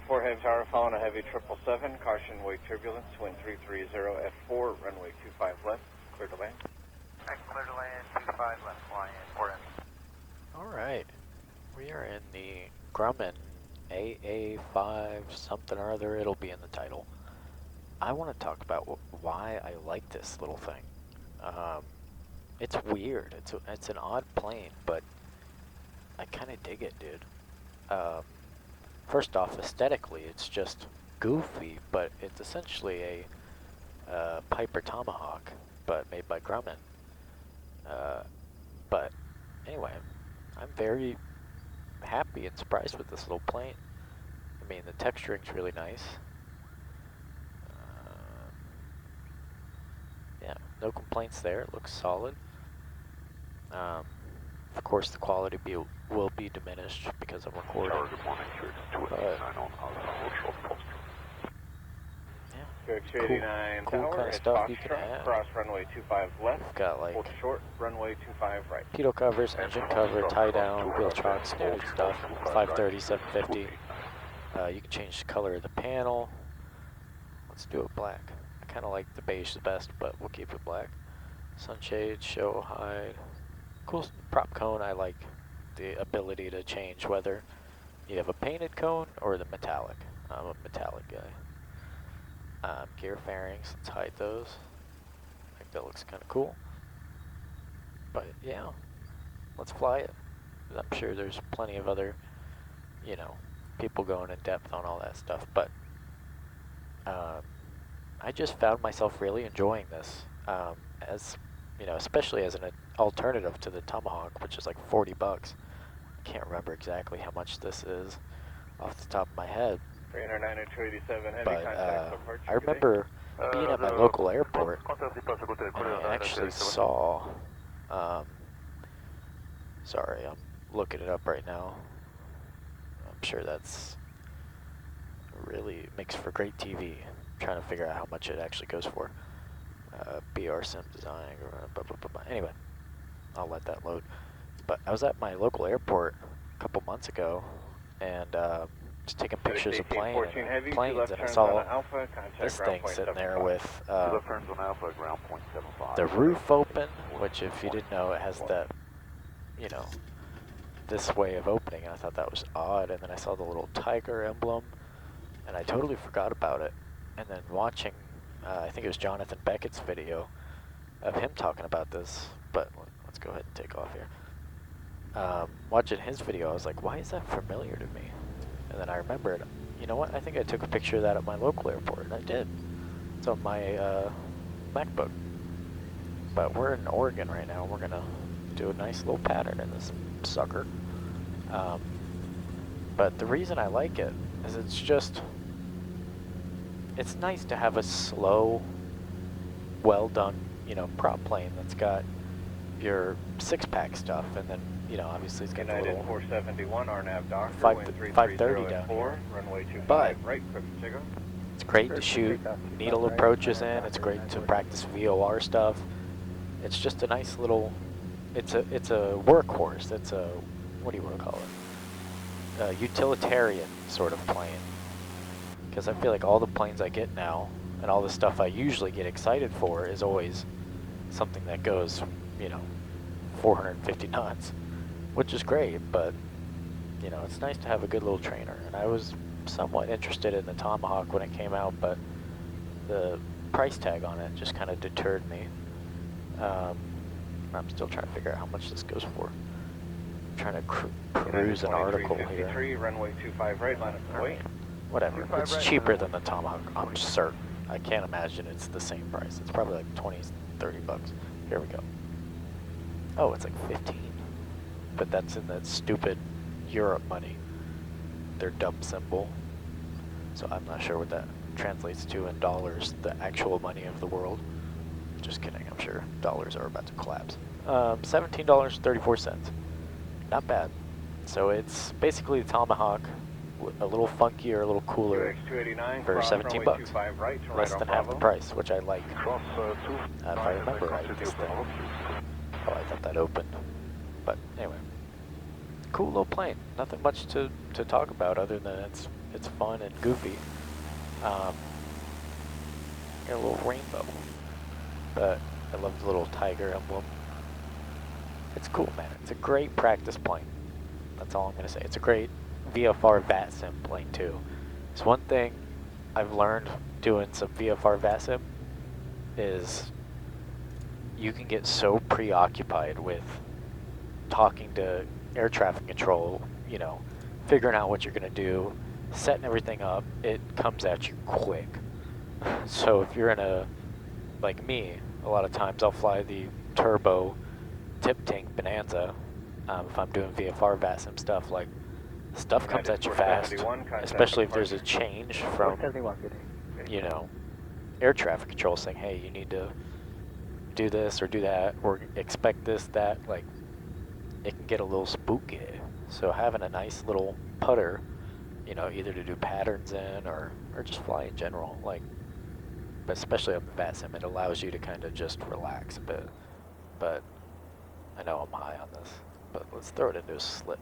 4 Heavy Tower, following a heavy 777, caution wake turbulence, wind 330 F4, runway 25 left, clear to land. Clear to land, 25 left, flying 4 Alright, we are in the Grumman AA-5 something or other, it'll be in the title. I want to talk about why I like this little thing. It's weird, it's an odd plane, but I kind of dig it, dude. First off, aesthetically, it's just goofy, but it's essentially a Piper Tomahawk, but made by Grumman. But anyway, I'm very happy and surprised with this little plane. I mean, the texturing's really nice. Yeah, no complaints there. It looks solid. Of course, the quality will be diminished because I'm recording. Yeah, cool kind of stuff you can have. Cross runway 25 left. We've got like hold short, runway 25 right. pitot covers, engine cover, tie down, wheel chock, standard stuff. 530, 750. You can change the color of the panel. Let's do it black. I kind of like the beige the best, but we'll keep it black. Sunshade, show, hide. Cool prop cone. I like the ability to change whether you have a painted cone or the metallic. I'm a metallic guy. Gear fairings, let's hide those. I think that looks kind of cool. But yeah, let's fly it. I'm sure there's plenty of other, you know, people going in depth on all that stuff. But I just found myself really enjoying this, as you know, especially as an alternative to the Tomahawk, which is like 40 bucks. I can't remember exactly how much this is off the top of my head. 309 287 heavy But contact approach. I remember being at my local airport, and I actually saw, sorry, I'm looking it up right now. I'm sure that's really makes for great TV. I'm trying to figure out how much it actually goes for. BR Sim design, blah, blah, blah, blah. Anyway, I'll let that load. But I was at my local airport a couple months ago, and just taking pictures of planes, and I saw this thing sitting there with the roof open, which if you didn't know, it has that, you know, this way of opening, and I thought that was odd. And then I saw the little tiger emblem, and I totally forgot about it. And then watching, I think it was Jonathan Beckett's video of him talking about this, but let's go ahead and take off here. Watching his video, I was like, why is that familiar to me? And then I remembered, you know what, I think I took a picture of that at my local airport, and I did. It's on my MacBook. But we're in Oregon right now. We're gonna do a nice little pattern in this sucker. But the reason I like it is it's nice to have a slow, well done, you know, prop plane that's got your 6-pack stuff, and then, you know, obviously it's got a little 471 RNAV Doctor, 530 down here. Runway 25 but right, quick signal. It's great to shoot needle approaches in. It's great to practice VOR stuff. It's just a nice little. It's a workhorse. It's a, what do you want to call it? A utilitarian sort of plane. Because I feel like all the planes I get now, and all the stuff I usually get excited for, is always something that goes, you know, 450 knots, which is great, but, you know, it's nice to have a good little trainer. And I was somewhat interested in the Tomahawk when it came out, but the price tag on it just kind of deterred me. I'm still trying to figure out how much this goes for. I'm trying to peruse an article here. Runway 25 right, line up and wait. Whatever, it's cheaper than the Tomahawk, I'm certain. I can't imagine it's the same price. It's probably like 20, 30 bucks. Here we go. Oh, it's like 15. But that's in that stupid Europe money. Their dumb symbol. So I'm not sure what that translates to in dollars, the actual money of the world. Just kidding, I'm sure dollars are about to collapse. $17.34. Not bad. So it's basically the Tomahawk, a little funkier, a little cooler for 17 bucks. Less than half the price, which I like. If I remember right, this thing. Oh, I thought that opened. But anyway, cool little plane. Nothing much to talk about other than it's it's fun and goofy. Got a little rainbow, but I love the little tiger emblem. It's cool, man. It's a great practice plane. That's all I'm gonna say. It's a great VFR VAT sim plane too. It's one thing I've learned doing some VFR VAT sim is you can get so preoccupied with talking to air traffic control, you know, figuring out what you're gonna do, setting everything up, it comes at you quick. So if you're in a, like me, a lot of times I'll fly the turbo tip tank Bonanza. If I'm doing VFR VAT sim stuff, like, stuff comes at you fast, especially if there's a change from, you know, air traffic control saying, hey, you need to do this or do that, or expect this, that, like, it can get a little spooky. So having a nice little putter, you know, either to do patterns in or just fly in general, like, but especially on the VAT sim, it allows you to kind of just relax a bit. But I know I'm high on this, but let's throw it into a slip.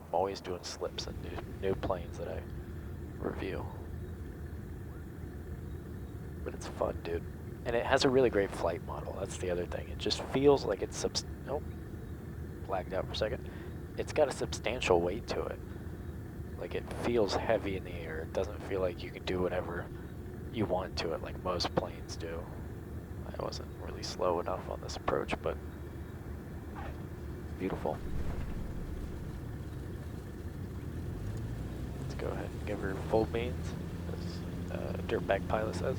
I'm always doing slips and new planes that I review. But it's fun, dude. And it has a really great flight model. That's the other thing. It just feels like it's lagged out for a second. It's got a substantial weight to it. Like, it feels heavy in the air. It doesn't feel like you can do whatever you want to it like most planes do. I wasn't really slow enough on this approach, but beautiful. Let's go ahead and give her full beans, as Dirtbag Pilot says.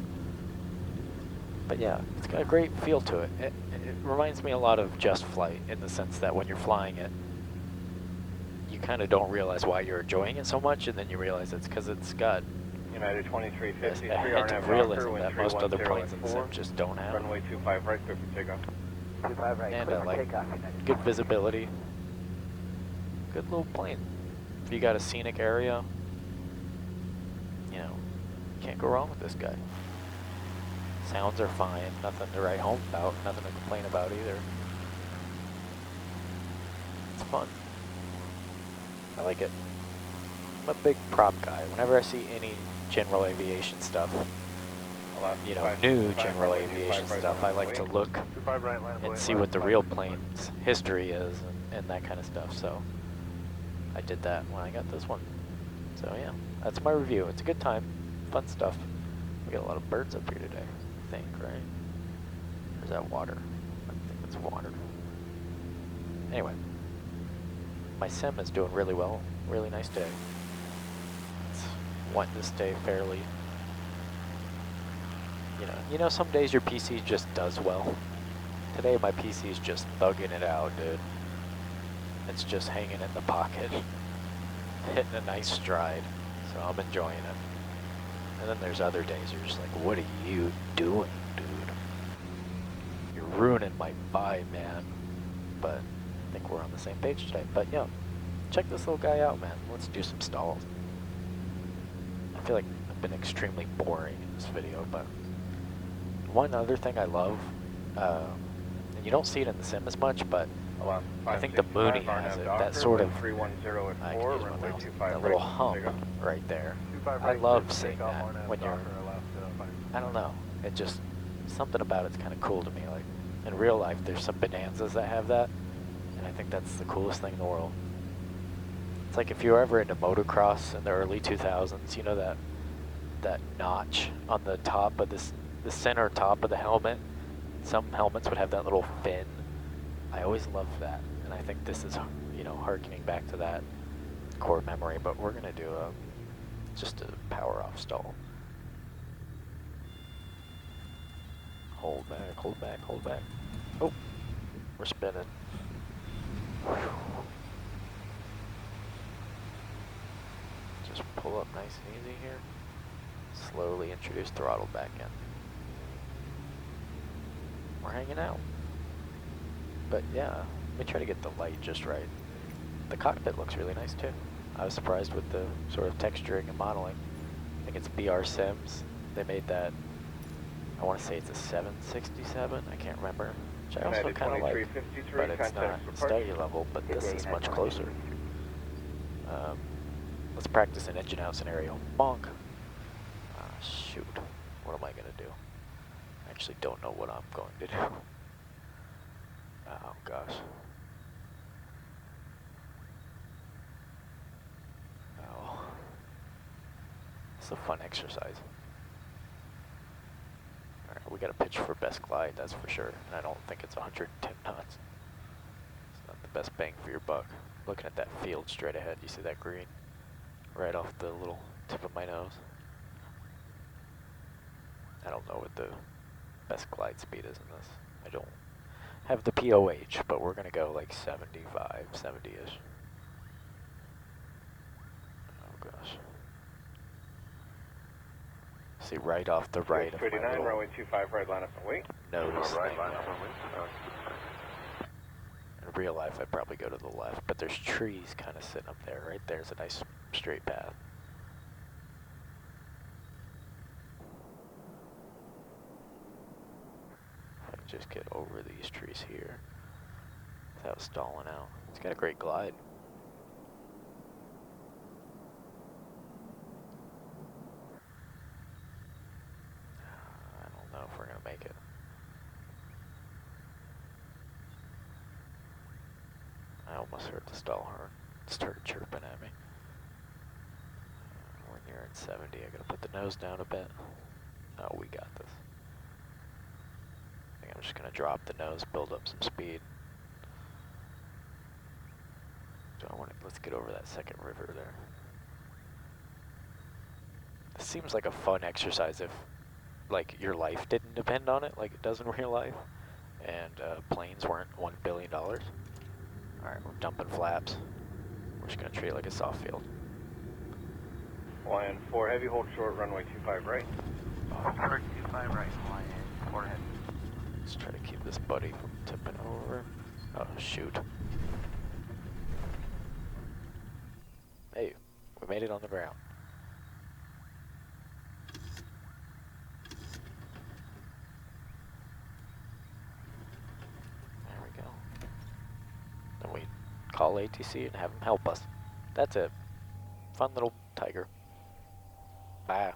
But yeah, it's got a great feel to it. It reminds me a lot of Just Flight in the sense that when you're flying it, you kind of don't realize why you're enjoying it so much, and then you realize it's because it's got United 2353, a hint of realism that most other planes in the sim just don't have. Runway 25 right, clear for takeoff. 25 right, And clear for like takeoff, United. good visibility. Good little plane. If you got a scenic area, you know, can't go wrong with this guy. Sounds are fine, nothing to write home about, nothing to complain about either. It's fun. I like it. I'm a big prop guy. Whenever I see any general aviation stuff, you know, new general aviation stuff, I like to look and see what the real plane's history is and that kind of stuff. So I did that when I got this one. So yeah, that's my review. It's a good time, fun stuff. We got a lot of birds up here today, I think, right? Or is that water? I think it's water. Anyway, my sim is doing really well. Really nice day. It's wanting to stay fairly, you know, some days your PC just does well. Today my PC is just thugging it out, dude. It's just hanging in the pocket, hitting a nice stride, so I'm enjoying it. And then there's other days you're just like, what are you doing, dude? You're ruining my vibe, man. But I think we're on the same page today. But yeah, check this little guy out, man. Let's do some stalls. I feel like I've been extremely boring in this video, but one other thing I love, and you don't see it in the sim as much, but I think the Mooney has it, that sort of, that little hump right there. I love seeing that when you're, I don't know, it just, something about it's kind of cool to me. Like, in real life, there's some Bonanzas that have that, and I think that's the coolest thing in the world. It's like if you were ever into motocross in the early 2000s, you know that notch on the top of this, the center top of the helmet. Some helmets would have that little fin. I always loved that, and I think this is, you know, harkening back to that core memory. But we're gonna do just a power off stall. Hold back, hold back, hold back. Oh, we're spinning. Whew. Just pull up nice and easy here. Slowly introduce throttle back in. We're hanging out. But yeah, let me try to get the light just right. The cockpit looks really nice too. I was surprised with the sort of texturing and modeling. I think it's BR Sims. They made that, I want to say it's a 767, I can't remember. Which I also kind of like, but it's not study level, but this is much closer. Let's practice an engine out scenario. Bonk. Ah, shoot. What am I gonna do? I actually don't know what I'm going to do. Oh gosh. Oh. It's a fun exercise. Alright, we got a pitch for best glide, that's for sure. And I don't think it's 110 knots. It's not the best bang for your buck. Looking at that field straight ahead, you see that green? Right off the little tip of my nose. I don't know what the best glide speed is in this. I don't have the POH, but we're gonna go like 75, 70-ish. Oh gosh. See right off the right of my 39, little runway 25, right, line up and wait. nose Right, thing line there. up and wait. In real life, I'd probably go to the left, but there's trees kind of sitting up there. Right there's a nice straight path. If I can just get over these trees here without stalling out. It's got a great glide. I don't know if we're gonna make it. I almost heard the stall horn. It started chirping at me. We're nearing 70. I gotta put the nose down a bit. Oh, we got this. I think I'm just gonna drop the nose, build up some speed. So let's get over that second river there. This seems like a fun exercise if, like, your life didn't depend on it, like it does in real life, and planes weren't $1 billion. All right, we're dumping flaps. We're just gonna treat it like a soft field. Line 4 heavy, hold short, runway 25, right. Short 25 right, line 4 heavy. Let's try to keep this buddy from tipping over. Oh, shoot. Hey, we made it on the ground. There we go. Then we call ATC and have them help us. That's it. Fun little tiger. Bye.